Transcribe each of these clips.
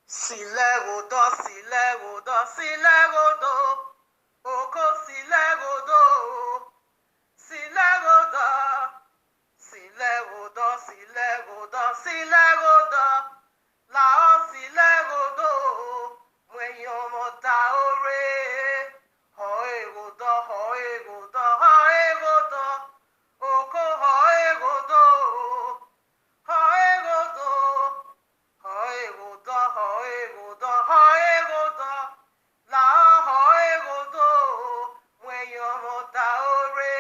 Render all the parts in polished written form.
Silegodo, silegodo, silegodo, oko silegodo, silegodo, silegodo, silegodo, silegodo, lao silegodo, mwenyomota ore, hoegodo, hoegodo, hoegodo, oko hoegodo, hoegodo. Hoegodo, hoegodo, hoegodo, la hoegodo, mwenyomota ore,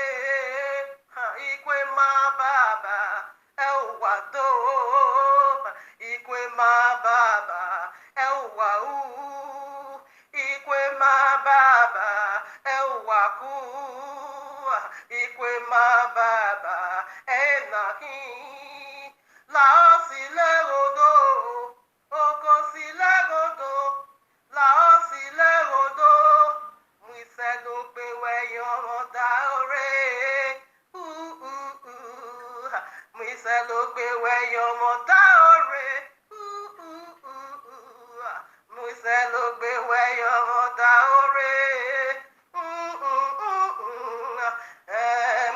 ikwe mababa, ewado, ikwe mababa, ewahu, ikwe mababa, ewaku, ikwe mababa, enahi, la silegodo. Oko silegodo, la silegodo, mwise lo pe weyomoda ore, mwise lo pe weyomoda ore, mwise lo pe weyomoda ore,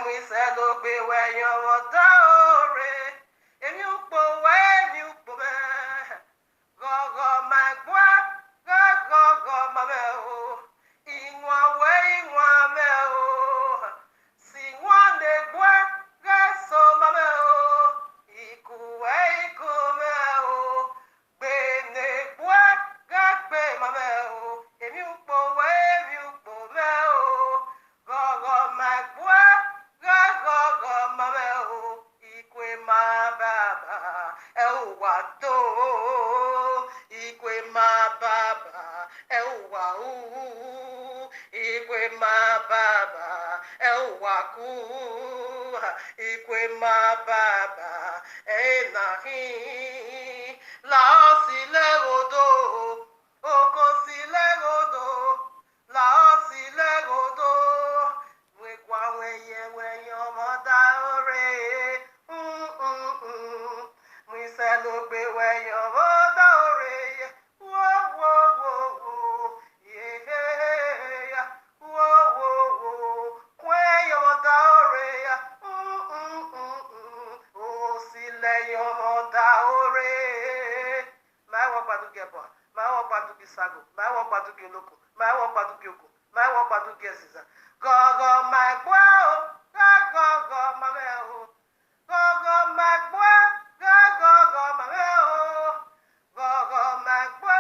mwise lo pe weyomoda ore, emi upo we, emi upo me. Gogo magwa, gogo mameo, inwa we inwa meo, si wande gwa, gaso mameo, iku we iku meo, bene gwa, gagbe mameo, emi upo meo, gogo magwa, gogo mameo, ikwe mababa, ewato. Ikwe mababa, ewahu, ikwe mababa, ewaku, ikwe mababa, enahi, la silegodo, oko silegodo, la silegodo, mwekwa weye weyomoda ore, mwiselogbe weyomoda ore. Sago, my walk back to Kiloko, my walk back to Kyoko, my walk back to Gessiza. Go, my boy, go, my meo. Go, my boy, go, my meo. Go, my boy,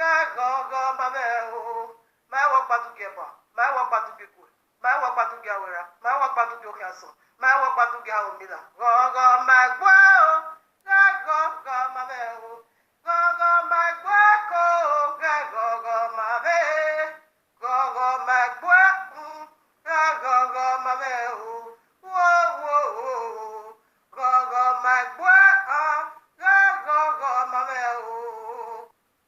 yeah, go, my meo. My walk back to Geba, my walk back to Kiku, my walk back to Gawera, my walk back to Gyokaso, my walk back to Gawmila. Go, my boy, go, my meo. Go, my boy, go, my baby. Go, my boy, go, my baby. Whoa. Go, my boy, go, my baby.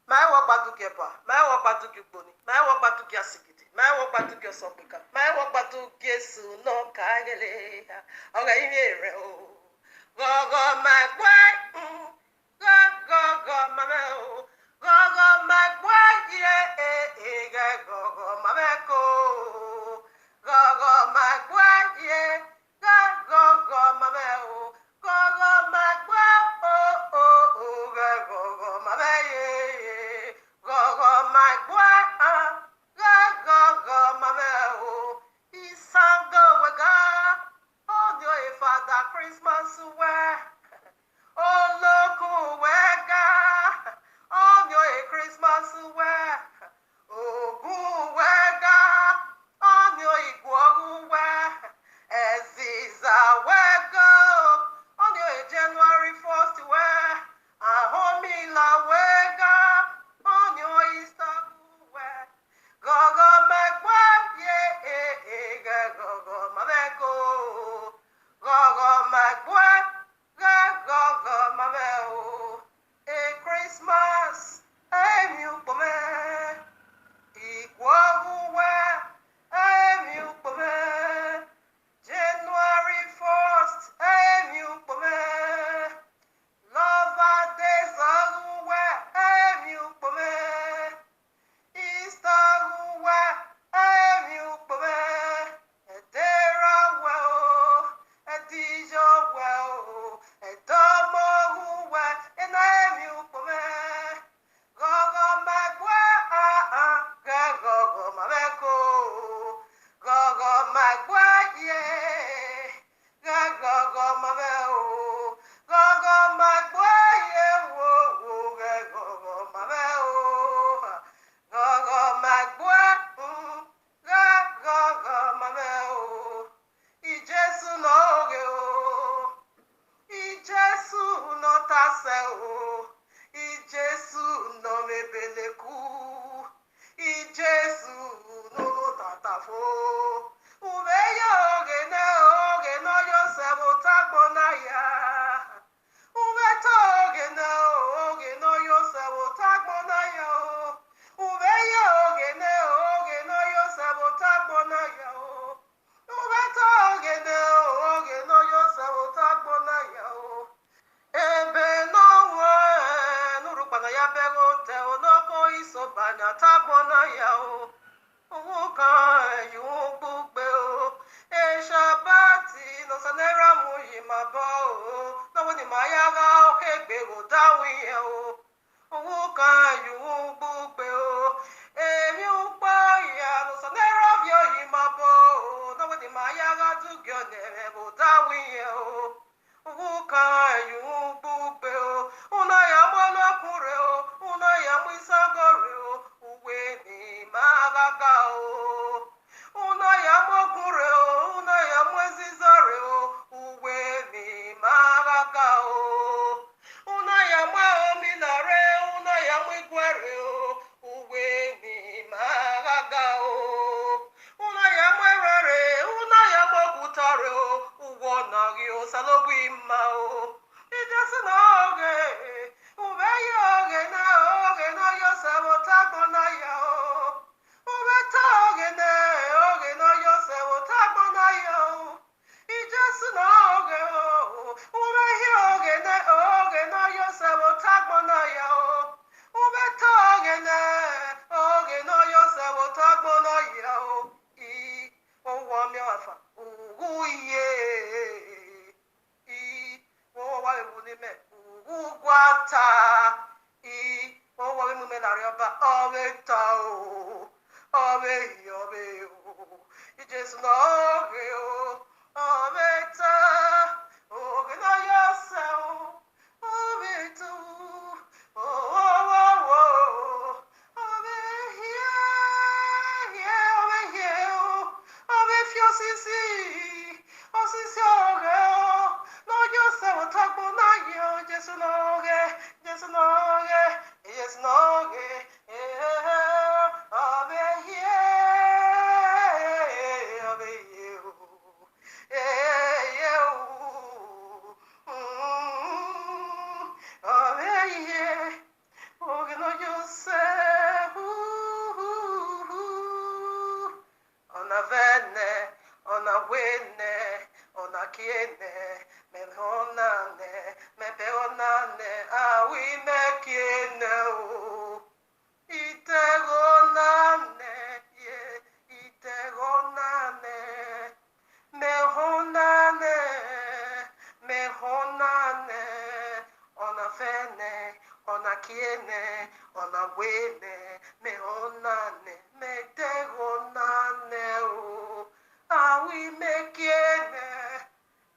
My walk back to Kepa, my walk back to Kiponi, my walk back to Kiasikiti, my walk back to Kiosopika, my walk back to Kesu, no Kagele. Okay, here, go, my boy. Go, mama, go, my boy, yeah, go, mama, go, my boy, yeah, go, mama, go, my boy, go, mama, yeah, go, my boy, go, mama, he's some go, oh, dear Father, Christmas, where, oh, Lord. anya tagbona ya o. Ukan yu bugbe o. E shabati no sanera mu yimabo o. No woni mayaga o kegbe go dawi e o. Ukan yu bugbe o. Emi upa ya no sanera vyo yimabo o. No woni mayaga tu gyo ne go dawi e o. Ukan yu bugbe o. Una ya mwana kure o. Una ya mwisagore o. Uwe ni magaga o. Una ya mokure o. Una ya mwezizore o. Uwe ni magaga o. Una ya mwaominare. Una ya mwigwere o. Uwe ni magaga o. Una ya mwerere. Una ya mwokutare o. Uwo nagi o salogwi ma o. Ijesi na oge. Ube yoge na yosebo tagbo na ya o. Ube toge na yosebo tagbo na ya o. Ijesi na oge o. Ube yoge na yosebo tagbo na ya o. Ube toge na yosebo tagbo na ya o. I owo mi afa. Uye. I owo wa ewu ni me. Ugwata I owo we mume lari oba obeta o obe o Ijesu na oge o obeta oge na yose o obeta o obe here o obe fiosisi osisi oge o no yose o tagbo na yo Jesu na oge Jesu na oge Jesu na oge obe here obe here oge no yose ona vene ona wene ona kiene me onane awi me kiene o itegonane ye itegonane me honane ona fene ona kiene ona wene me honane me tegonane o awi me kiene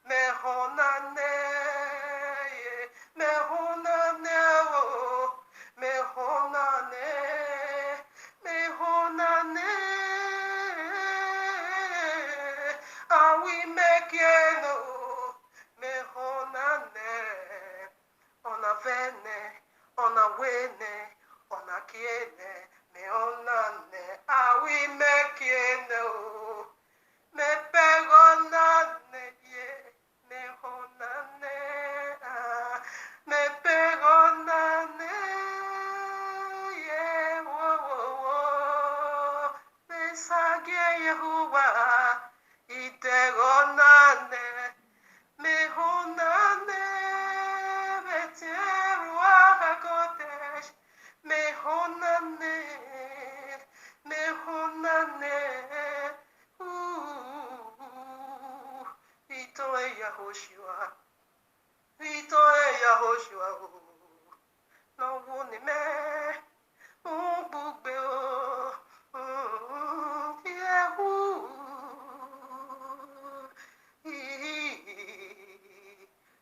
me honane me honane o me honane awi me kiene o me honane ona vene ona wene ona kiene me honane awi me kiene o me pegonane ye me honane me pegonane ye wo me sagie Yahuwah itegonane me honane beteruach hakodesh me honane itoe Yahoshua no wuni me bugbe o Yehu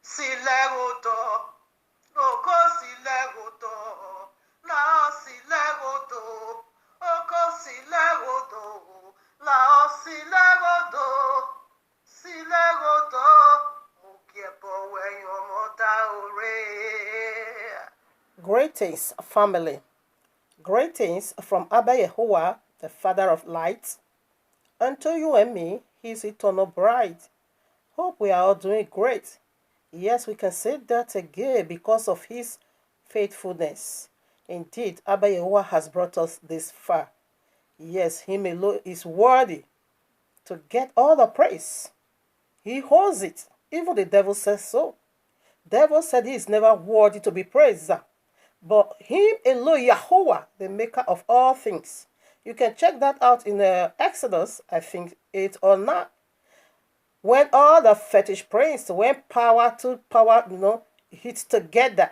silegoto oko silegoto la silegoto oko silegoto la silegoto mukiepo wenyo mota ore. Greetings, family. Greetings from Abba Yahuwah, the Father of lights. Unto you and me, his eternal bride. Hope we are all doing great. Yes, we can say that again because of his faithfulness. Indeed, Abba Yahuwah has brought us this far. Yes, him alone is worthy to get all the praise. He holds it. Even the devil says so. Devil said he is never worthy to be praised. but him alone, Yahuwah, the maker of all things. You can check that out in Exodus, I think 8 or 9. When all the fetish priests, when power to power, hits together,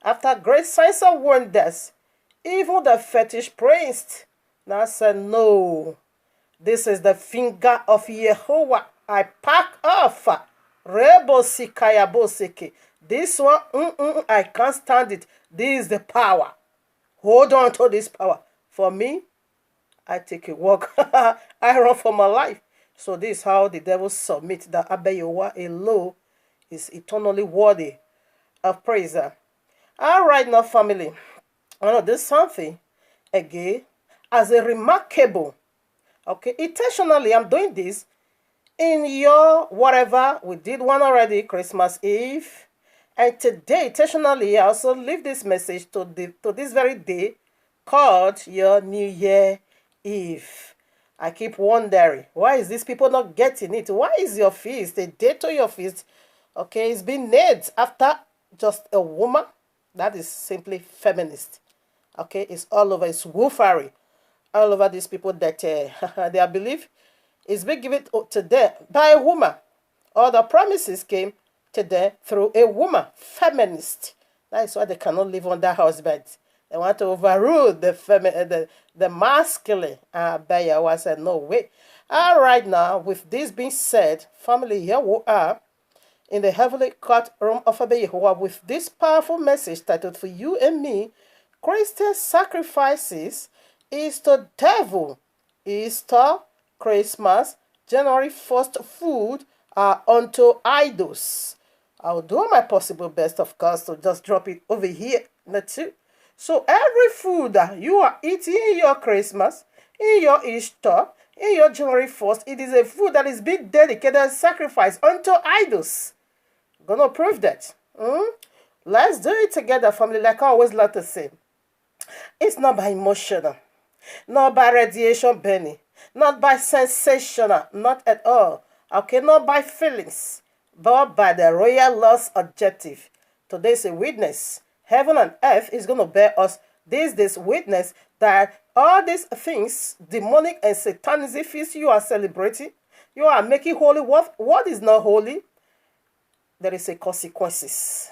after great signs and wonders, even the fetish priests now said, no, this is the finger of Yehovah. I pack off. This one, I can't stand it. This is the power. Hold on to this power. For me, I take a walk. I run for my life. So this is how the devil submit that Abayewa alone is eternally worthy of praise. All right, now, family. I know this something again as a remarkable. Okay, intentionally, I'm doing this in your whatever. We did one already, Christmas Eve. And today, intentionally, I also leave this message to this very day called your New Year Eve. I keep wondering, why is these people not getting it? Why is your feast, a day to your feast, okay, it's been named after just a woman? That is simply feminist. Okay, it's all over, it's wolfery. All over these people that their belief is being given to them by a woman. All the promises came to them through a woman, feminist. That is why they cannot live on their husband. They want to overrule the masculine. Yahuwah said, no way. All right, now, with this being said, family, here we are in the heavenly courtroom of Yahuwah with this powerful message titled For You and Me, Christian Sacrifices, Easter Devil, Easter, Christmas, January 1st food are unto idols. I'll do my possible best, of course, to just drop it over here. That's it. So every food that you are eating in your Christmas, in your Easter, in your January 1st, it is a food that is being dedicated and sacrificed unto idols. I'm gonna prove that. Let's do it together, family, like I always like to say. It's not by emotional, not by radiation burning, not by sensational, not at all. Okay, not by feelings, but by the royal law's objective. Today's a witness. Heaven and earth is going to bear us this witness that all these things, demonic and satanism feasts you are celebrating, you are making holy what is not holy. There is a consequences.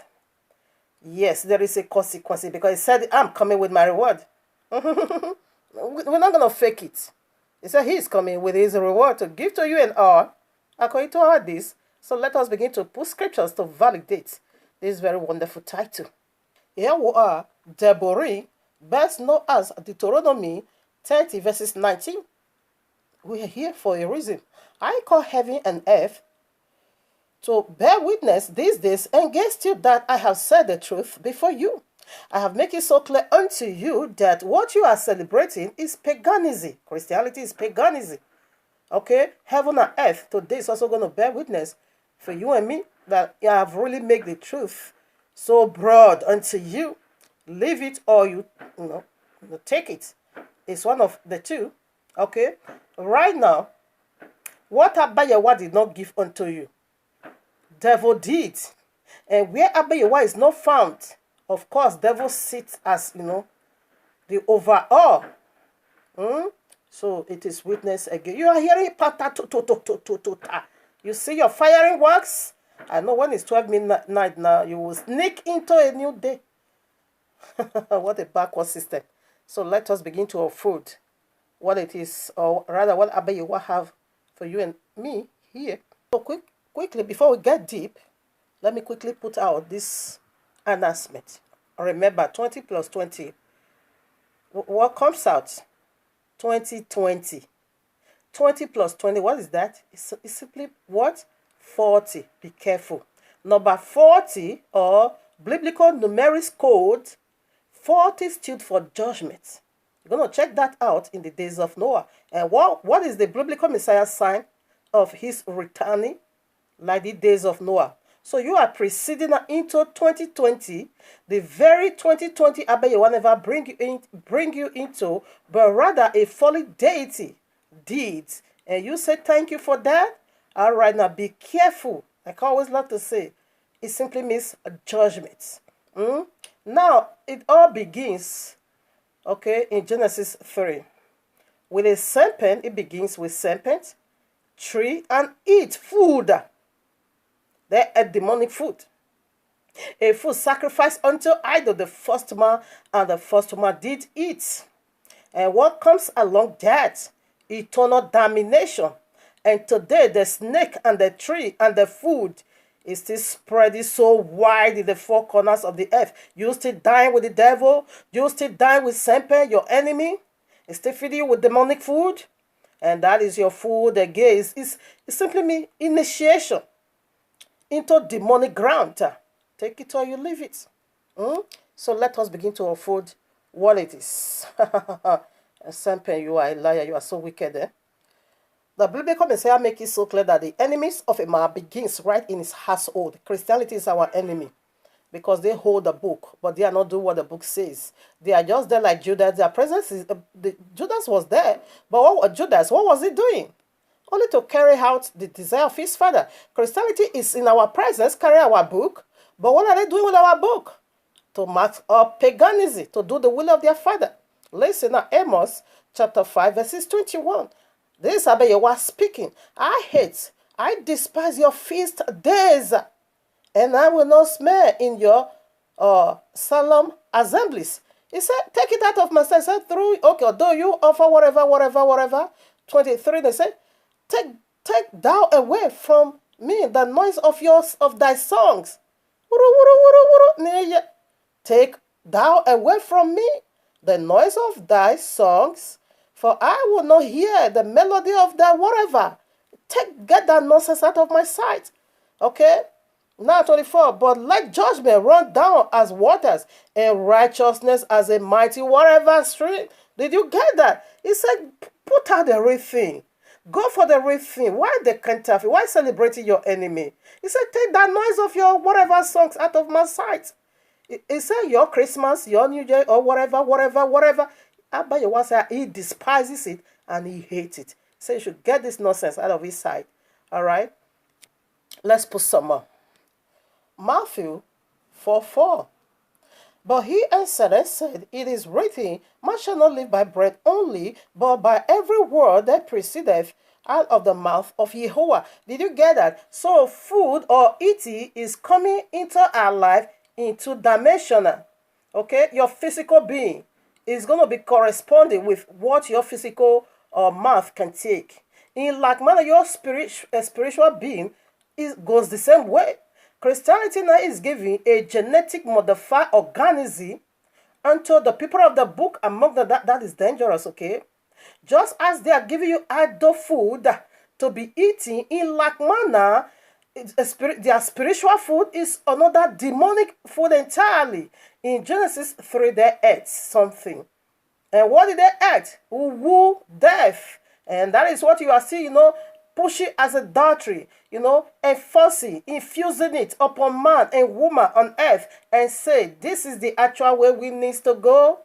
Yes, there is a consequence because he said, I'm coming with my reward. We're not going to fake it. He said he's coming with his reward to give to you and all, according to all this. So let us begin to put scriptures to validate this very wonderful title. Here we are, Deborah, best known as Deuteronomy 30 verses 19. We are here for a reason. I call heaven and earth to bear witness these days against you that I have said the truth before you. I have made it so clear unto you that what you are celebrating is paganism. Christianity is paganism. Okay? Heaven and earth today is also going to bear witness for you and me that I have really made the truth so broad unto you. Leave it or you take it. It's one of the two. Okay? Right now, what Abayewa did not give unto you, devil did. And where Abayewa is not found, of course, devil sits as, the overall. So it is witness again. You are hearing you see your firing works. I know when it's 12 midnight now, you will sneak into a new day. What a backward system. So let us begin to unfold what it is, or rather what Abayewa have for you and me here. So quickly, before we get deep, let me quickly put out this announcement. Remember, 20 plus 20. What comes out? 2020. 20 plus 20, what is that? It's simply what? 40. Be careful. Number 40, or biblical numeric code, 40 stood for judgment. You're going to check that out in the days of Noah. And what is the biblical Messiah sign of his returning? Like the days of Noah. So you are preceding into 2020, the very 2020 Abayewa never bring you into, but rather a fallen deity did. And you say thank you for that? All right, now be careful. Like I always love to say, it simply means judgment. Now, it all begins, okay, in Genesis 3. With a serpent, it begins with serpent, tree, and eat food. They ate demonic food. A food sacrificed unto idol, the first man, and the first woman did eat. And what comes along that? Eternal damnation. And today, the snake and the tree and the food is still spreading so wide in the four corners of the earth. You still dying with the devil. You still dying with serpent, your enemy. It's still feeding you with demonic food. And that is your food again. It's simply mean initiation into demonic ground. Take it or you leave it. So let us begin to unfold what it is. Serpent, you are a liar. You are so wicked. The biblical Messiah makes it so clear that the enemies of a man begins right in his household. Christianity is our enemy because they hold the book, but they are not doing what the book says. They are just there like Judas. Their presence is Judas was there, but what was he doing? Only to carry out the desire of his father. Christianity is in our presence, carry our book, but what are they doing with our book? To mark up paganism, to do the will of their father. Listen now, Amos chapter 5, verses 21. This is YAHUAH speaking. I despise your feast days, and I will not smell in your solemn assemblies. He said, take it out of my sight. He said, through, okay, though you offer whatever. 23, they said, take thou away from me the noise of thy songs. Take thou away from me the noise of thy songs, for I will not hear the melody of thy whatever. Get that nonsense out of my sight. Okay? Now 24, but let judgment run down as waters, and righteousness as a mighty whatever stream. Did you get that? He said, put out the real thing. Go for the real thing. Why the counterfeit? Why celebrating your enemy? He said, take that noise of your whatever songs out of my sight. He said, your Christmas, your New Year, or whatever. Abba YAHUAH said he despises it and he hates it. So you should get this nonsense out of his sight. All right? Let's put some more. Matthew 4:4. But he answered and said, it is written, man shall not live by bread only, but by every word that proceedeth out of the mouth of YAHUAH. Did you get that? So food or eating is coming into our life into dimensional. Okay? Your physical being is going to be corresponding with what your physical mouth can take. In like manner, your spiritual being goes the same way. Christianity now is giving a genetic modified organism unto the people of the book. Among that is dangerous, okay? Just as they are giving you idol food to be eaten, in like manner, their spiritual food is another demonic food entirely. In Genesis 3, they ate something. And what did they eat? Woo, death. And that is what you are seeing, pushing as adultery, enforcing, infusing it upon man and woman on earth, and say, this is the actual way we need to go,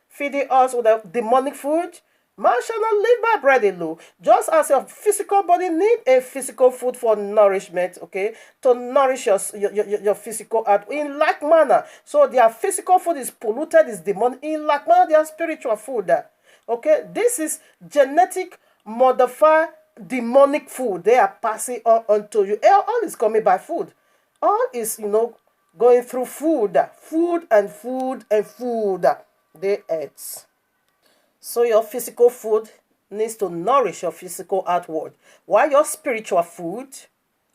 feeding us with a demonic food. Man shall not live by bread alone. Just as your physical body needs a physical food for nourishment, okay, to nourish your physical heart in like manner. So their physical food is polluted, is demonic. In like manner, their spiritual food. Okay, this is genetic modified demonic food. They are passing on unto you. All is coming by food. All is, going through food. Food and food and food. They eat. So your physical food needs to nourish your physical outward, while your spiritual food,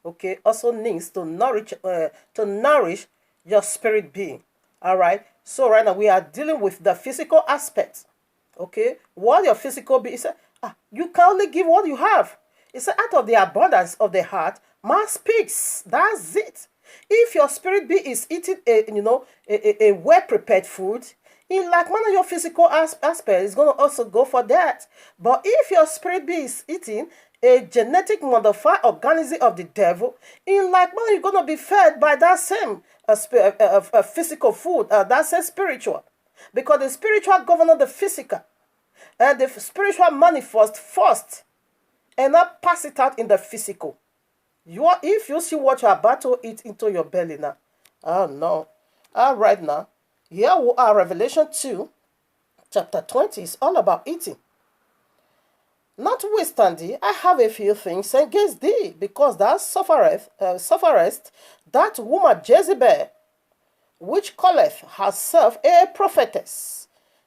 okay, also needs to nourish your spirit being. All right. So right now we are dealing with the physical aspect. Okay, what your physical being is. You can only give what you have. It's out of the abundance of the heart, man speaks. That's it. If your spirit being is eating a well-prepared food, in like manner, your physical aspect is going to also go for that. But if your spirit being is eating a genetic modified organism of the devil, in like manner, you're going to be fed by that same physical food, that same spiritual. Because the spiritual governs the physical. And the spiritual manifest first, and not pass it out in the physical. If you see what you're about to eat into your belly now, oh no. All right now. Here we are, Revelation 2, chapter 20 is all about eating. Notwithstanding, I have a few things against thee, because thou sufferest that woman Jezebel, which calleth herself a prophetess,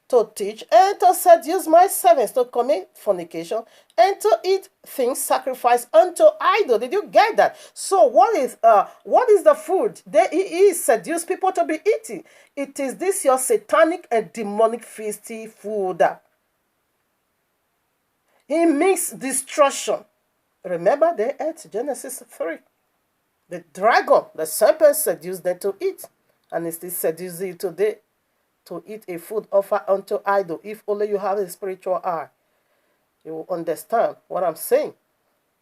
to teach and to seduce my servants to commit fornication and to eat things sacrificed unto idol. Did you get that? So what is the food that he seduce people to be eating? It is this your satanic and demonic feasty food. He makes destruction. Remember they ate Genesis 3. The dragon, the serpent seduced them to eat. And it still seduces you today to eat a food offered unto idol. If only you have a spiritual eye, you will understand what I'm saying.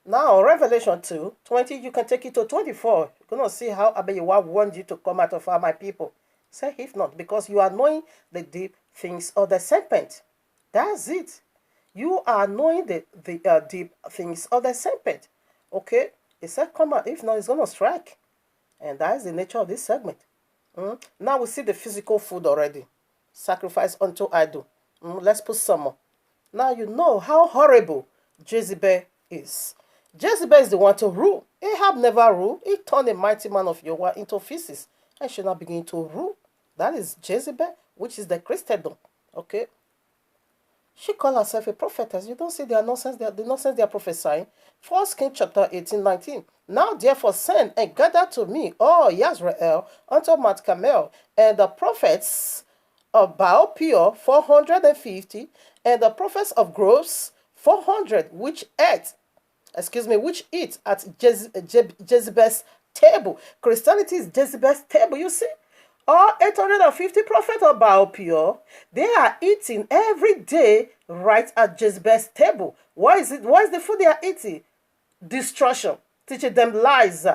Now, Revelation 2, 20, you can take it to 24. You're going to see how YAHUAH warned you to come out of my people. Say, if not, because you are knowing the deep things of the serpent. That's it. You are knowing the deep things of the serpent. Okay? It said, come out. If not, it's going to strike. And that is the nature of this segment. Now we see the physical food already. Sacrifice unto idol. Let's put some more. Now you know how horrible Jezebel is. Jezebel is the one to rule. Ahab never ruled. He turned a mighty man of YAHUAH into feces and should not begin to rule. That is Jezebel, which is the Christendom. Okay? She called herself a prophetess. You don't see their nonsense, the nonsense they are prophesying. 1 Kings chapter 18, 19. Now therefore send and gather to me all Yisrael unto Mount Carmel, and the prophets of Baal Peor 450, and the prophets of groves 400, which eat at Jezebel's table. Christianity is Jezebel's table, you see. All 850 prophets of Baal Peor, they are eating every day right at Jezebel's table. Why is it? What is the food they are eating? Destruction. Teaching them lies.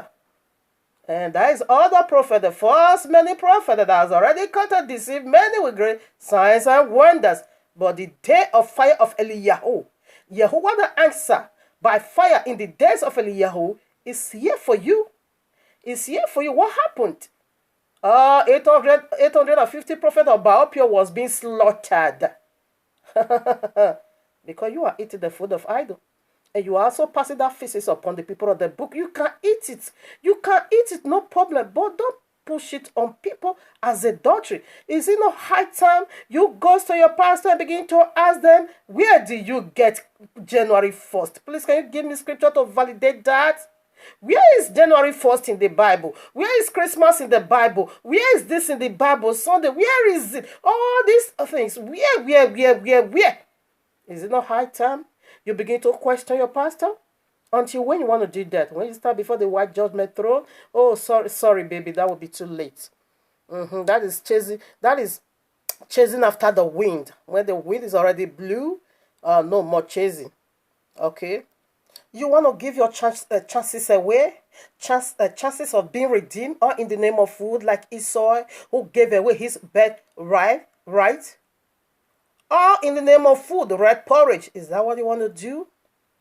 And that is all the prophet, the first many prophet that has already come to deceive many with great signs and wonders. But the day of fire of Eliyahu, YAHUAH the answer by fire in the days of Eliyahu is here for you. It's here for you. What happened? 850 prophets of Baal Peor was being slaughtered. Because you are eating the food of idol. And you are also passing that feces upon the people of the book. You can eat it. You can eat it, no problem. But don't push it on people as adultery. Is it not high time you go to your pastor and begin to ask them, where do you get January 1st? Please, can you give me scripture to validate that? Where is January 1st in the Bible? Where is Christmas in the Bible? Where is this in the Bible? Sunday, where is it? All these things. Where? Is it not high time you begin to question your pastor? Until when you want to do that? When you start before the white judgment throne? Oh, sorry, baby, that will be too late. That is chasing after the wind. When the wind is already blue, no more chasing. Okay? You want to give your chances away? Chances of being redeemed, or in the name of food, like Esau, who gave away his bed, right? Or in the name of food, red porridge. Is that what you want to do?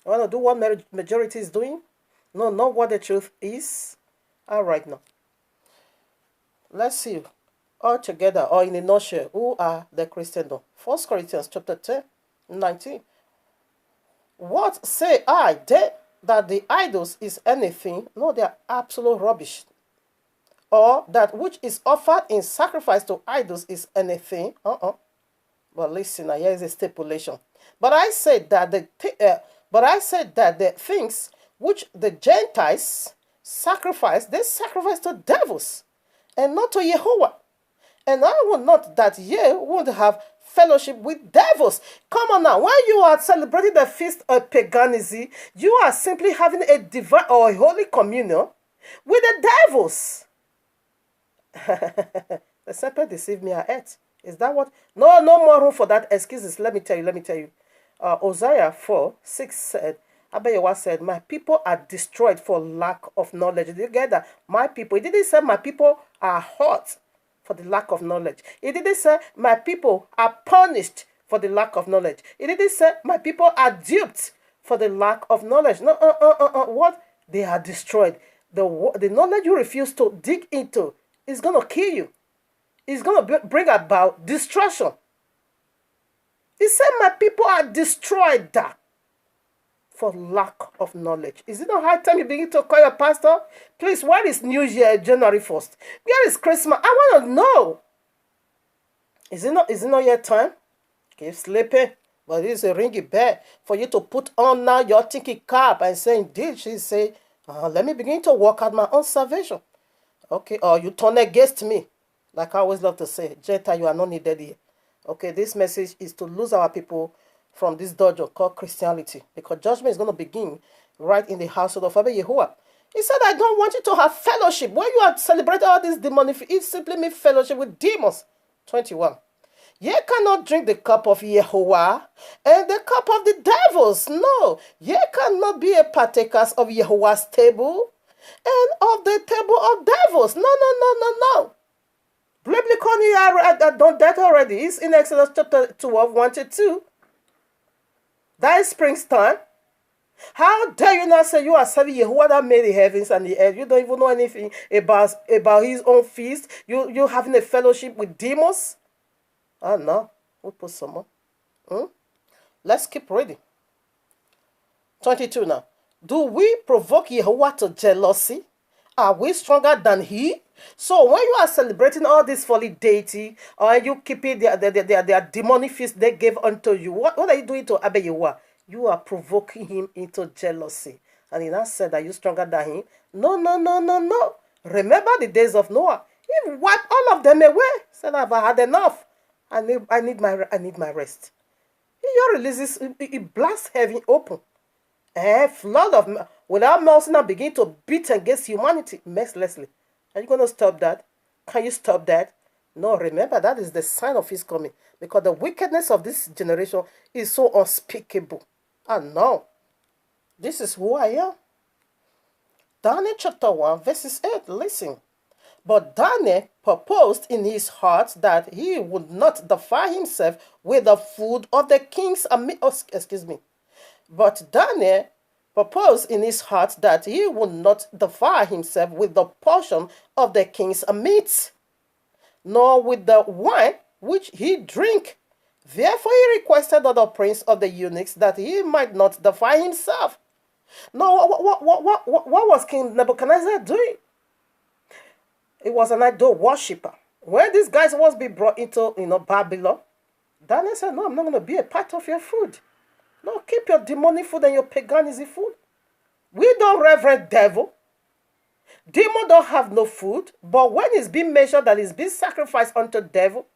You want to do what majority is doing? No, not what the truth is. All right, now. Let's see. All together, or in a nutshell, who are the Christendom? 1 Corinthians chapter 10, 19. What say I that the idols is anything? No, they are absolute rubbish. Or that which is offered in sacrifice to idols is anything? But listen, here is a stipulation. But I said that the things which the Gentiles sacrifice, they sacrifice to devils, and not to YAHUAH. And I will not that ye would have fellowship with devils. Come on now, when you are celebrating the feast of paganism, you are simply having a divine or a holy communion with the devils. The serpent deceived me at earth. Is that what? No more room for that excuses. Let me tell you. Hosea 4:6 said, YAHUAH said, my people are destroyed for lack of knowledge. Did you get that? My people. It didn't say my people are hurt for the lack of knowledge. It didn't say my people are punished for the lack of knowledge. It didn't say my people are duped for the lack of knowledge. No, what? They are destroyed. The knowledge you refuse to dig into is going to kill you. is going to bring about destruction. He said, my people are destroyed for lack of knowledge. Is it not high time you begin to call your pastor? Please, where is New Year, January 1st? Where is Christmas? I want to know. Is it not your time? Keep sleeping. But it is a ringy bell for you to put on now your thinking cap and say, indeed, she say, let me begin to work out my own salvation. Okay, or you turn against me. Like I always love to say, Jetta, you are not needed here. Okay, this message is to lose our people from this dojo called Christianity. Because judgment is going to begin right in the household of Abba Yahuwah. He said, I don't want you to have fellowship. When you are celebrating all these demonic, it simply means fellowship with demons. 21. Ye cannot drink the cup of Yahuwah and the cup of the devils. No, ye cannot be a partakers of Yahuwah's table and of the table of devils. No. Biblically, I done that already. It's in Exodus chapter 12, 1-2. That is springtime. How dare you not say you are serving Yahuwah that made the heavens and the earth? You don't even know anything about his own feast. You having a fellowship with demons? Oh no, we'll put someone. Let's keep reading. 22 now. Do we provoke Yahuwah to jealousy? Are we stronger than he? So when you are celebrating all this folly deity, or you keeping their demonic feast they gave unto you, what are you doing to Abba Yahuwah? You are provoking him into jealousy. And he now said, are you stronger than him? No. Remember the days of Noah. He wiped all of them away. Said, I've had enough. I need my rest. He releases, he blasts heaven open. And flood of, without mercy now begin to beat against humanity mercilessly. Are you going to stop that? Can you stop that? No, remember, that is the sign of his coming. Because the wickedness of this generation is so unspeakable. And no, this is who I am. Daniel chapter 1, verses 8, listen. But Daniel purposed in his heart that he would not defile himself with the food of the kings. But Daniel proposed in his heart that he would not defile himself with the portion of the king's meat, nor with the wine which he drank. Therefore he requested of the prince of the eunuchs that he might not defile himself. Now, what was King Nebuchadnezzar doing? It was an idol worshipper. When these guys was be brought into Babylon, Daniel said, no, I'm not going to be a part of your food. No, keep your demonic food and your paganism food. We don't reverend devil. Demon don't have no food. But when it's being measured that it's being sacrificed unto devil,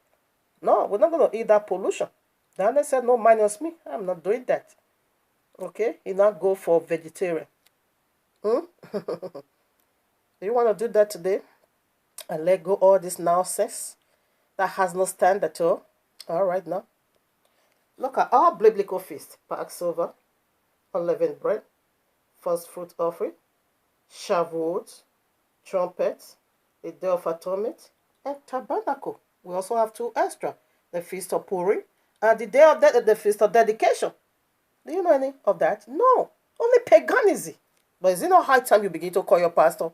no, we're not going to eat that pollution. Daniel said, no, minus me. I'm not doing that. Okay? He now go for vegetarian. Do you want to do that today? And let go all this nonsense that has no stand at all. All right, now. Look at our biblical feast. Passover, unleavened bread, first fruit offering, Shavuot, trumpets, the Day of Atonement, and Tabernacle. We also have 2 extra. The Feast of Purim and the Day of the Feast of Dedication. Do you know any of that? No. Only paganism. But is it not high time you begin to call your pastor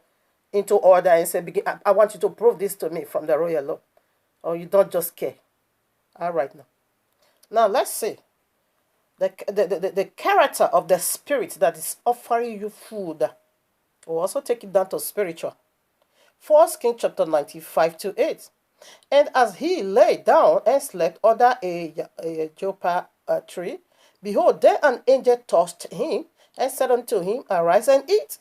into order and say, I want you to prove this to me from the royal law? Or you don't just care? All right, now. Now, let's see. The character of the spirit that is offering you food. We'll also take it down to spiritual. 1 Kings chapter 95-8. And as he lay down and slept under a joppa tree, behold, there an angel touched him and said unto him, arise and eat.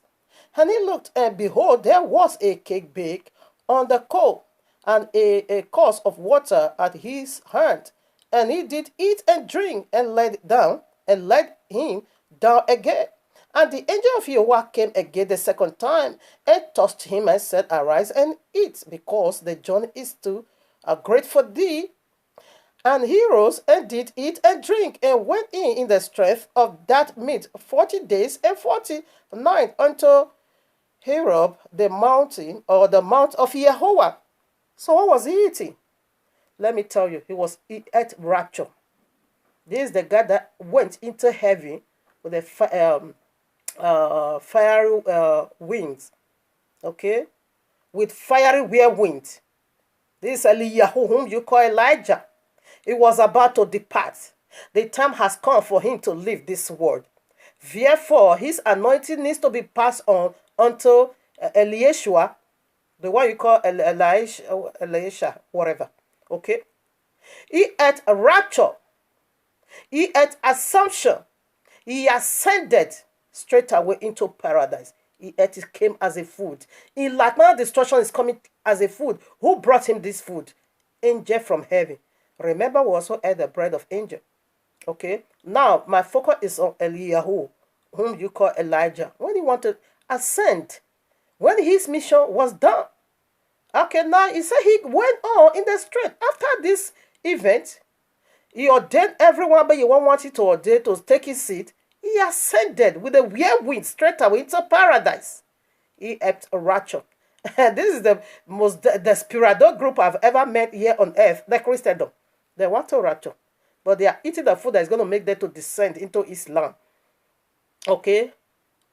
And he looked, and behold, there was a cake baked on the coal, and a cruse of water at his hand. And he did eat and drink, and laid him down again. And the angel of Yahuwah came again the second time, and touched him, and said, arise and eat, because the journey is too great for thee. And he rose and did eat and drink, and went in the strength of that meat 40 days and 40 nights unto Horeb, the mountain, or the mount of Yahuwah. So what was he eating? Let me tell you, he ate rapture. This is the guy that went into heaven with a fiery winds. Okay? With fiery whirlwind. This is Eliyahu, whom you call Elijah. He was about to depart. The time has come for him to leave this world. Therefore, his anointing needs to be passed on unto Eliashua, the one you call Elisha, whatever. Okay? He had a rapture. He had assumption. He ascended straight away into paradise. He ate it, came as a food. In like manner destruction is coming as a food. Who brought him this food? Angel from heaven. Remember, we also ate the bread of angel. Okay? Now, my focus is on Eliyahu, whom you call Elijah. When he wanted to ascend, when his mission was done. Okay, now he said he went on in the street. After this event, he ordained everyone, but he wanted to ordain to take his seat. He ascended with a whirlwind straight away into paradise. He ate a rapture. This is the most desperado group I've ever met here on earth, the Christendom. They want to rapture, but they are eating the food that is going to make them to descend into Islam. Okay?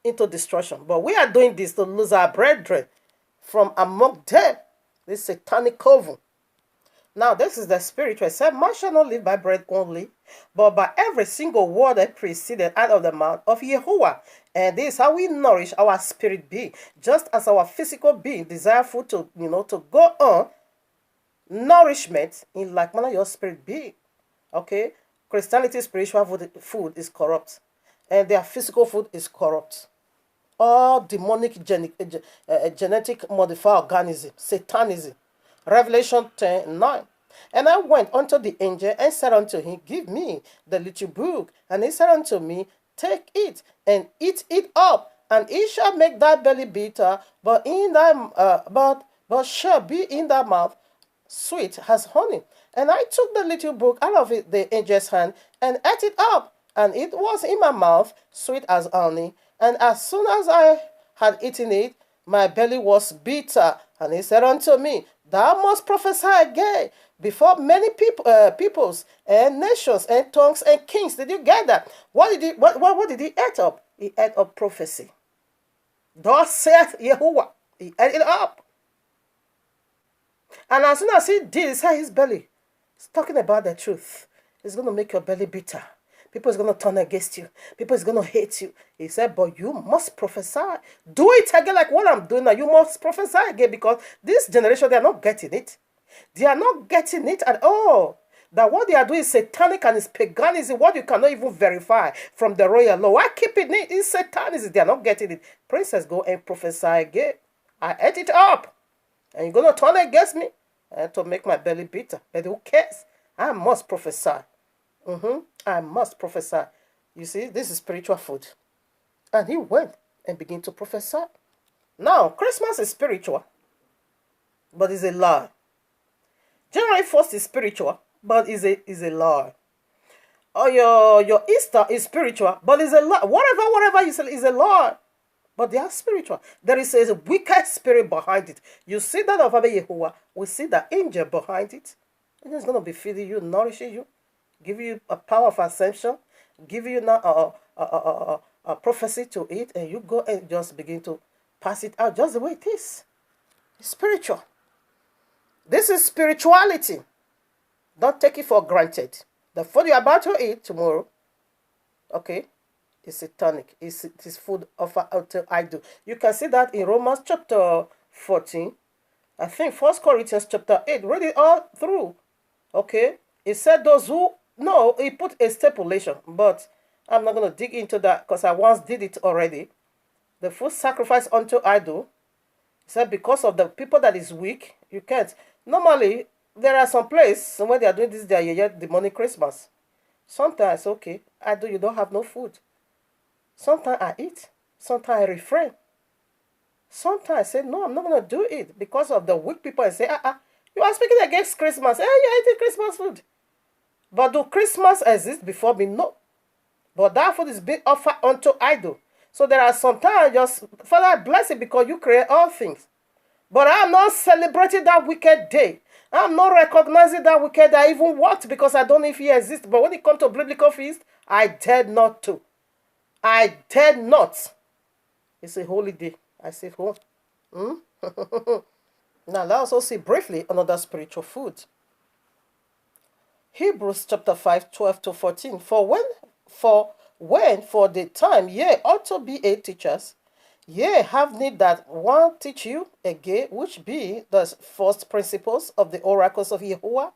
Into destruction. But we are doing this to lose our brethren from among them. This satanic coven. Now, this is the spiritual. It said, man shall not live by bread only, but by every single word that proceeded out of the mouth of Yahuwah. And this is how we nourish our spirit being. Just as our physical being desire food to, to go on, nourishment in like manner your spirit being. Okay? Christianity spiritual food is corrupt. And their physical food is corrupt. All demonic genetic modified organism, satanism. Revelation 10:9. And I went unto the angel and said unto him, give me the little book. And he said unto me, take it and eat it up, and it shall make thy belly bitter, but in thy but shall be in thy mouth sweet as honey. And I took the little book out of the angel's hand and ate it up, and it was in my mouth sweet as honey. And as soon as I had eaten it, my belly was bitter. And he said unto me, thou must prophesy again before many peoples and nations and tongues and kings. Did you get that? What did he eat up? He ate up prophecy. Thus saith Yahuwah. He ate it up. And as soon as he did, he said his belly. He's talking about the truth. It's going to make your belly bitter. People is going to turn against you. People is going to hate you. He said, but you must prophesy. Do it again like what I'm doing now. You must prophesy again, because this generation, they are not getting it. They are not getting it at all. That what they are doing is satanic and it's paganism, what you cannot even verify from the royal law. Why keeping it? It's satanism. They are not getting it. Princess, go and prophesy again. I ate it up. And you're going to turn against me and to make my belly bitter. But who cares? I must prophesy. I must prophesy. You see, this is spiritual food. And he went and began to prophesy. Now, Christmas is spiritual, but it's a lie. January 1st is spiritual, but is a lie. Or your Easter is spiritual, but is a lie. Whatever you say is a lie. But they are spiritual. There is a wicked spirit behind it. You see that of Abba Yahuwah. We see the angel behind it. And it's going to be feeding you, nourishing you, give you a power of ascension, give you now a prophecy to it, and you go and just begin to pass it out just the way it is. It's spiritual. This is spirituality. Don't take it for granted. The food you're about to eat tomorrow, okay, is satanic. It is food offered unto idol. You can see that in Romans chapter 14. I think 1 Corinthians chapter 8. Read it all through. Okay. It said those who... No, he put a stipulation. But I'm not going to dig into that because I once did it already. The food sacrifice unto idol. He said because of the people that is weak, you can't. Normally, there are some places when they are doing this, they are yet demonic Christmas. Sometimes, okay, you don't have no food. Sometimes I eat. Sometimes I refrain. Sometimes I say, no, I'm not going to do it because of the weak people. I say, you are speaking against Christmas. Hey, you're eating Christmas food. But do Christmas exist before me? No. But that food is being offered unto idol. So there are sometimes just, Father, bless it because you create all things. But I'm not celebrating that wicked day. I'm not recognizing that wicked day. I even what? Because I don't know if he exists. But when it comes to biblical feast, I dared not to. I dared not. It's a holy day. I say, oh. Now let's also see briefly another spiritual food. Hebrews chapter 5, 12 to 14. For the time ye ought to be a teachers, ye have need that one teach you again, which be the first principles of the oracles of Yahuwah.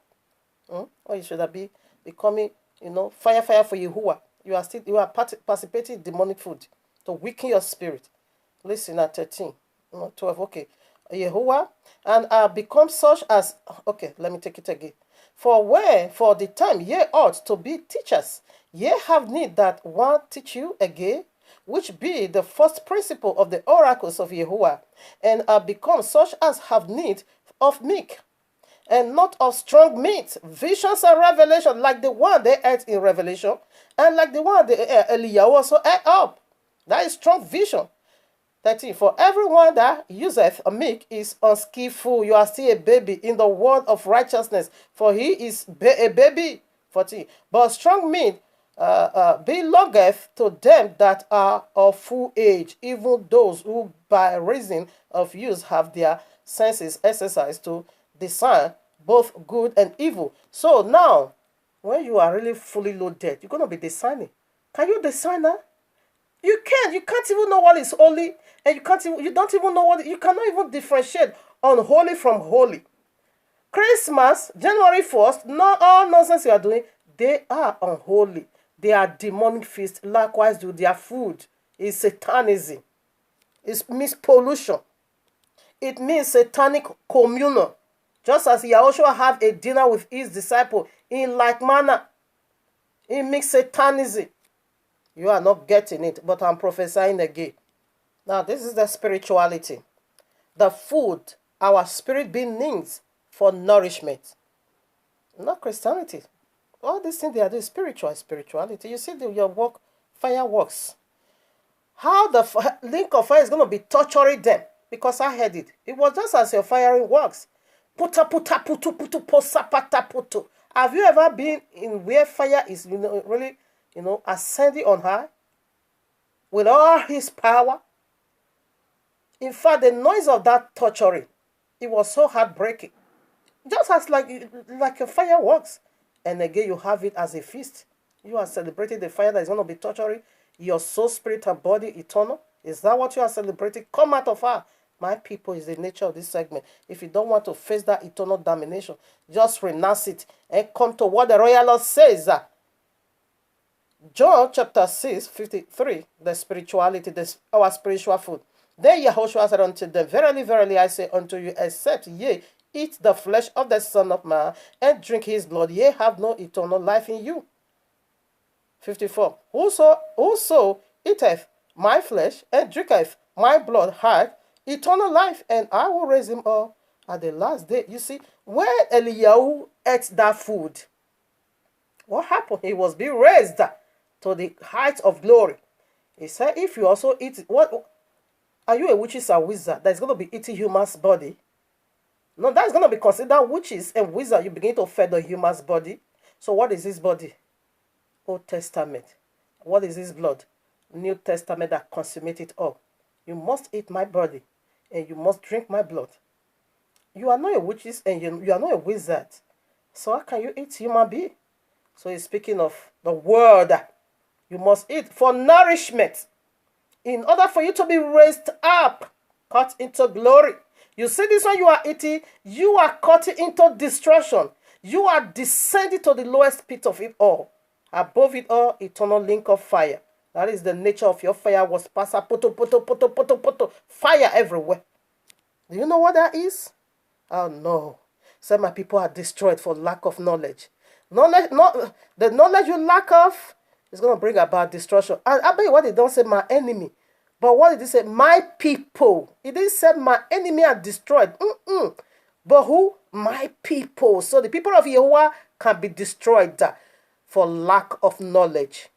Or you should have be becoming, fire for Yahuwah. You are participating in demonic food to weaken your spirit. Listen at 13, 12, okay. Yahuwah, and are become such as, okay, let me take it again. For the time ye ought to be teachers, ye have need that one teach you again, which be the first principle of the oracles of Yahuwah, and are become such as have need of milk, and not of strong meat, visions and revelation, like the one they ate in Revelation, and like the one Eliyahu also ate up. That is strong vision. 13. For everyone that useth a milk is unskillful. You are still a baby in the word of righteousness, for he is a baby. 14. But strong meat belongeth to them that are of full age, even those who by reason of use have their senses exercised to discern both good and evil. So now, when you are really fully loaded, you're going to be discerning. Can you discern that? You can't. You can't even know what is holy, and you don't even know you cannot even differentiate unholy from holy. Christmas, January 1st, not all nonsense you are doing, they are unholy. They are demonic feasts. Likewise, do their food is satanism. It means pollution. It means satanic communion. Just as Yahushua had a dinner with his disciple in like manner, it means satanism. You are not getting it, but I'm prophesying again. Now, this is the spirituality. The food our spirit being needs for nourishment. Not Christianity. All these things they are doing spirituality. You see your fireworks. How the link of fire is going to be torturing them. Because I heard it. It was just as your firing works. Puta puta putu putu posa pata putu. Have you ever been in where fire is really ascending on high with all his power? In fact, the noise of that torturing, it was so heartbreaking. Just as like a fireworks. And again, you have it as a feast. You are celebrating the fire that is going to be torturing your soul, spirit, and body eternal. Is that what you are celebrating? Come out of her. My people is the nature of this segment. If you don't want to face that eternal damnation, just renounce it and come to what the royal law says. John chapter 6, 53, the spirituality, our spiritual food. Then Yahushua said unto them, Verily, verily, I say unto you, except ye eat the flesh of the Son of Man and drink his blood, ye have no eternal life in you. 54. Whoso eateth my flesh and drinketh my blood hath eternal life, and I will raise him up at the last day. You see, when Eliyahu ate that food, what happened? He was being raised to the height of glory. He said, if you also eat, what are you, a witches or wizard that's going to be eating human's body? No, that's going to be considered witches and wizard. You begin to feed the human's body. So what is his body? Old Testament. What is his blood? New Testament that consummate it all. You must eat my body and you must drink my blood. You are not a witches and you are not a wizard. So how can you eat human being? So he's speaking of the word. You must eat for nourishment. In order for you to be raised up, cut into glory. You see this one you are eating, you are cut into destruction. You are descending to the lowest pit of it all. Above it all, eternal link of fire. That is the nature of your fire was pasa poto poto poto poto poto. Fire everywhere. Do you know what that is? Oh no. Some my people are destroyed for lack of knowledge. The knowledge you lack of is going to bring about destruction. And I bet you what they don't say, my enemy. But what did he say? My people. He didn't say my enemy are destroyed. But who? My people. So the people of Yahuwah can be destroyed for lack of knowledge.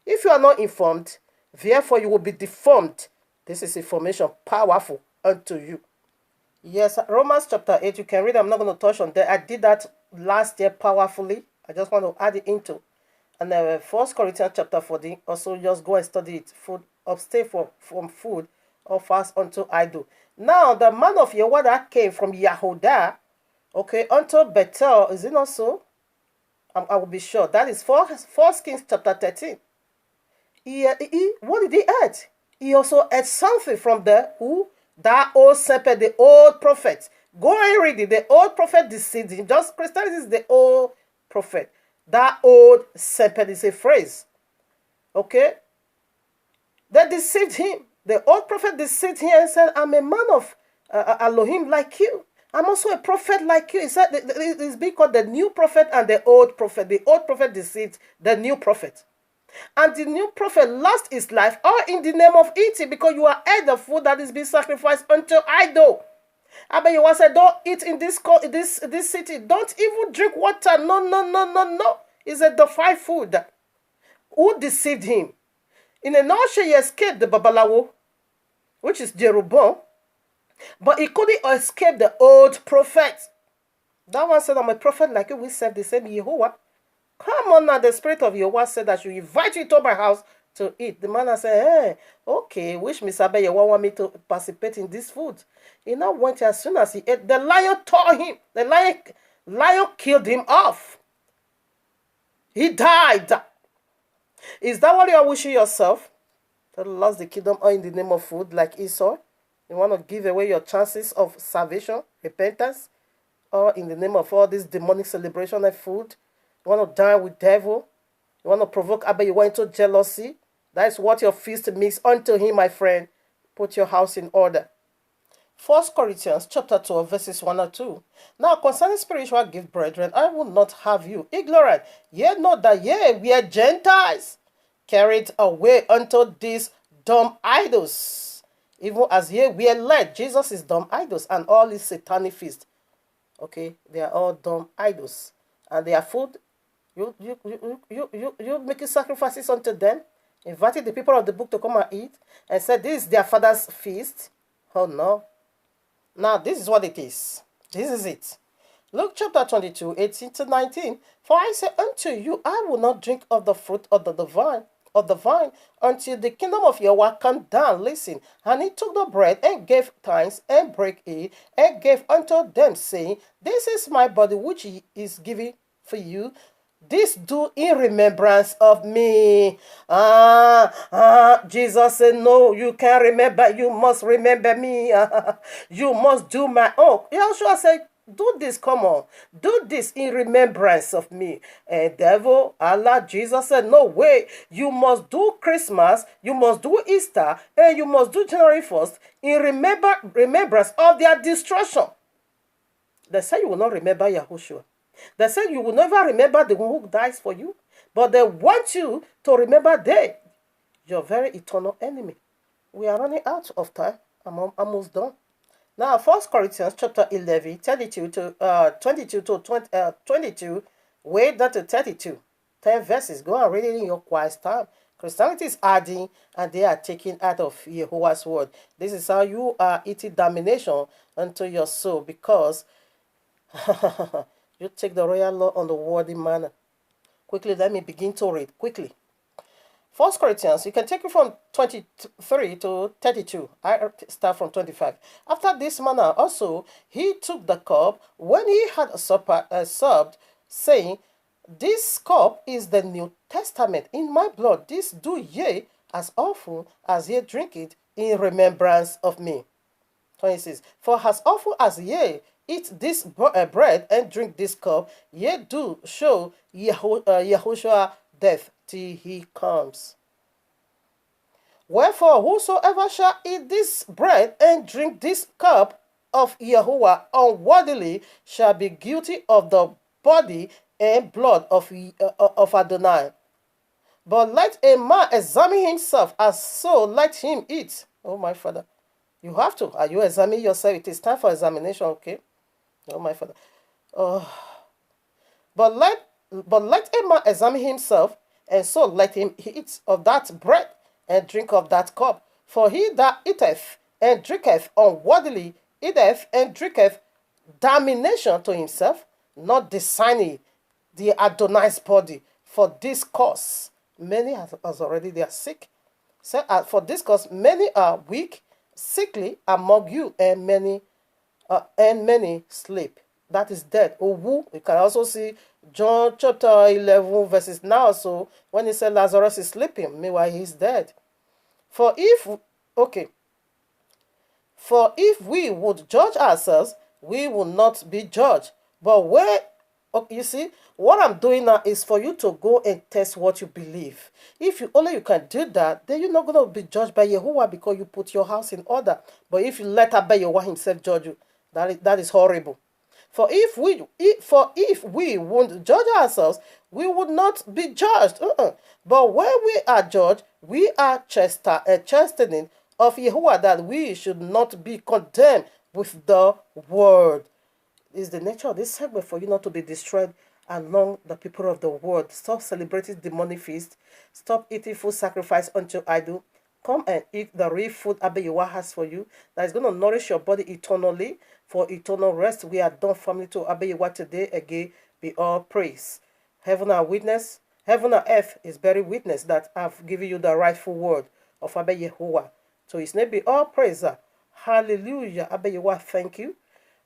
If you are not informed, therefore you will be deformed. This is information powerful unto you. Yes, Romans chapter 8, you can read. I'm not going to touch on that. I did that last year powerfully. I just want to add it into. And 1 Corinthians chapter 14, also just go and study it. Food, abstain from food offers unto idol. Now the man of Yahweh that came from Yahudah, okay, unto Bethel, is it not so? I will be sure. That is 4 Kings chapter 13. What did he eat? He also ate something from the who? That old serpent, the old prophet. Go and read it. The old prophet deceived him. Just Christianity is the old prophet. That old serpent is a phrase. Okay? They deceived him. The old prophet deceived him and said, I'm a man of Elohim like you. I'm also a prophet like you. He said it's being called the new prophet and the old prophet. The old prophet deceived the new prophet. And the new prophet lost his life all in the name of eating, because you are ate the food that is being sacrificed unto idol. Abba, you said, don't eat in this city. Don't even drink water. No. It's a defiled food. Who deceived him? In a nutshell, he escaped the Babalawo, which is Jeroboam, but he couldn't escape the old prophet. That one said, I'm a prophet like you. We serve the same Yehovah. Come on now, the spirit of Yahweh said that you invite you to my house to eat. The man said, hey, okay, which Miss Abe Yahweh want me to participate in this food? He now went, as soon as he ate, the lion tore him. The lion killed him off. He died. Is that what you are wishing yourself? To lose the kingdom all in the name of food like Esau? You want to give away your chances of salvation, repentance, or in the name of all this demonic celebration of food? You want to dine with devil? You want to provoke Abba? You want into jealousy? That is what your feast makes unto him, my friend. Put your house in order. 1 Corinthians chapter 12, verses 1 and 2. Now concerning spiritual gift, brethren, I will not have you ignorant. Ye know that we are Gentiles, carried away unto these dumb idols. Even as we are led. Jesus is dumb idols, and all his satanic feast. Okay, they are all dumb idols. And their food, you making sacrifices unto them, invited the people of the book to come and eat, and said this is their father's feast. Oh no. Now this is what it is. This is it. Luke chapter 22, 18 to 19. For I say unto you, I will not drink of the fruit of the vine until the kingdom of Yahweh come down. Listen. And he took the bread and gave thanks and brake it and gave unto them, saying, this is my body which is given for you. This do in remembrance of me. Jesus said, no, you can't remember. You must remember me. You must do my own. Yeshua said, do this, come on. Do this in remembrance of me. And devil, Allah, Jesus said, no way. You must do Christmas. You must do Easter. And you must do January 1st in remembrance of their destruction. They say you will not remember Yahushua. They say you will never remember the one who dies for you, but they want you to remember your very eternal enemy. We are running out of time. I'm almost done. Now, 1 Corinthians chapter 11, 22 to 22. Wait that to 32. 10 verses. Go and read it in your quiet time. Christianity is adding, and they are taking out of Yahuwah's word. This is how you are eating damnation unto your soul, because you take the royal law on the worthy manner. Quickly, let me begin to read. Quickly. 1 Corinthians, you can take it from 23 to 32. I start from 25. After this manner also, he took the cup when he had supped, saying, this cup is the New Testament in my blood. This do ye as often as ye drink it in remembrance of me. 26. For as often as ye eat this bread and drink this cup, ye do show Yahushua death till he comes. Wherefore, whosoever shall eat this bread and drink this cup of Yahuwah unworthily shall be guilty of the body and blood of Adonai. But let a man examine himself, as so let him eat. Oh, my Father. You have to. Are you examining yourself? It is time for examination, okay? Oh, my Father. But let a man examine himself, and so let him eat of that bread and drink of that cup. For he that eateth and drinketh unworthily eateth and drinketh damnation to himself, not designing the Adonai's body. For this cause, many as already they are sick. So, for this cause, many are weak, sickly among you, and many sleep. That is dead. Owu. You can also see John chapter 11 verses now. So when he said Lazarus is sleeping, meanwhile he's dead. For if okay, for if we would judge ourselves, we will not be judged. But where, okay, you see, what I'm doing now is for you to go and test what you believe. If you only you can do that, then you're not going to be judged by Yahuwah because you put your house in order. But if you let Abba Yahuwah himself judge you, that is horrible. For if we won't judge ourselves, we would not be judged. But when we are judged, we are chastening of Yahuwah, that we should not be condemned with the world. It's the nature of this segment for you not to be destroyed among the people of the world. Stop celebrating demonic feast. Stop eating food sacrificed unto idol. Come and eat the real food Abba Yahuwah has for you, that is going to nourish your body eternally for eternal rest. We are done, family, to Abba Yahuwah today. Again, be all praise. Heaven and witness, heaven and earth is bearing witness that I've given you the rightful word of Abba Yahuwah. So his name be all praise. Hallelujah. Abba Yahuwah, thank you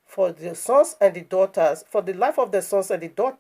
for the sons and the daughters, for the life of the sons and the daughters